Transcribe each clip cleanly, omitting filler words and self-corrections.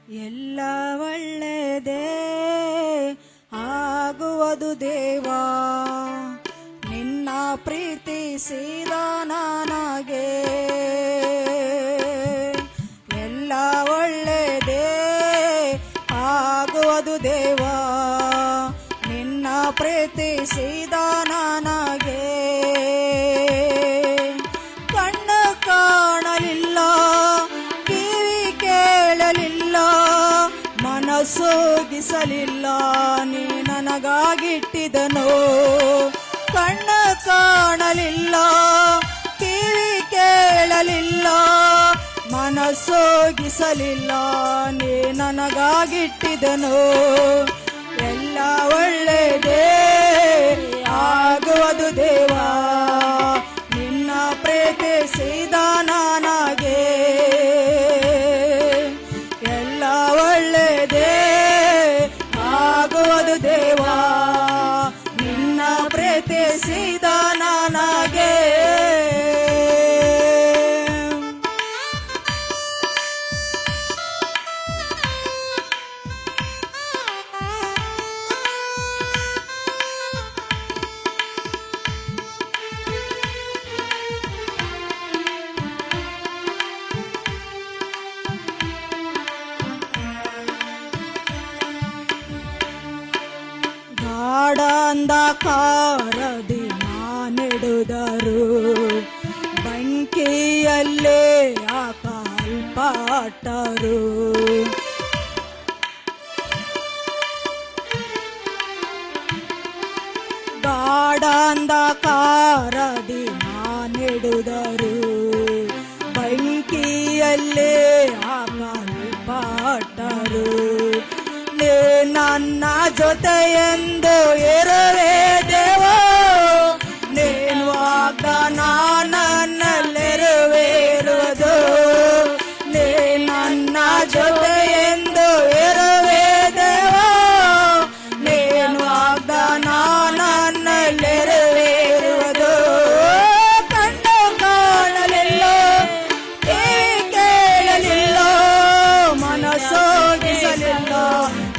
ಎಲ್ಲ ಒಳ್ಳೆಯದೇ ಆಗುವುದು ದೇವಾ, ನಿನ್ನ ಪ್ರೀತಿಸಿದ ನನಗೆ. ಎಲ್ಲ ಒಳ್ಳೆಯದೇ ಆಗುವುದು ದೇವಾ, ನಿನ್ನ ಪ್ರೀತಿಸಿದ ನನಗೆ. ಕಣ್ಣು ಕಾಣಲಿಲ್ಲ, ಕಿವಿ ಕೇಳಲಿಲ್ಲ, ಮನಸ್ಸೋಗಿಸಲಿಲ್ಲ, ನೀ ನನಗಾಗಿಟ್ಟಿದನು. ಕಣ್ಣು ಕಾಣಲಿಲ್ಲ, ಕಿವಿ ಕೇಳಲಿಲ್ಲ, ಮನಸ್ಸೋಗಿಸಲಿಲ್ಲ, ನೀ ನನಗಾಗಿಟ್ಟಿದನು. ಎಲ್ಲ ಒಳ್ಳೆಯದೇ ಆಗುವುದು ದೇವಾ, ನಿನ್ನ ಪ್ರೀತಿಸಿದ ನನಗೆ. ಎಲ್ಲ ಒಳ್ಳೆಯದೇ ಆಗುವುದು ದೇವಾ, ನಿನ್ನ ಪ್ರೀತಿಸಿದ ನನಗೆ. ಗಾಢಾಂಧಕಾರದಿ ನಾನೆಡುದರು, ಬೆಂಕಿಯಲ್ಲೇ ಹಾಕಲ್ಪಟ್ಟರು. ಗಾಢಾಂಧಕಾರದಿ ನಾನೆಡುದರು, ಬೆಂಕಿಯಲ್ಲೇ ಹಾಕಲ್ಪಟ್ಟರು. ನೀ ನನ್ನ ಜೊತೆಯೆಂದು ಇರುವೆ ದೇವಾ, ನೀನು ವಾಗ್ದಾನ ನನ್ನಲ್ಲಿರುವುದು. ನೀ ನನ್ನ ಜೊತೆಯೆಂದು ಇರುವೆ ದೇವಾ, ನೀನು ವಾಗ್ದಾನ ನನ್ನಲ್ಲಿರುವುದು. ಕಣ್ಣು ಕಾಣಲಿಲ್ಲ, ಕಿವಿ ಕೇಳಲಿಲ್ಲ, ಮನಸ್ಸೋಗಿಸಲಿಲ್ಲ,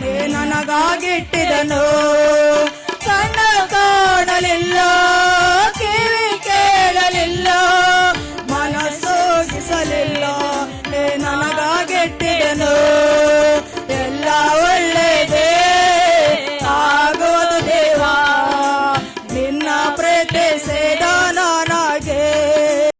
ನೀ ನನಗಾಗಿಟ್ಟಿದನು.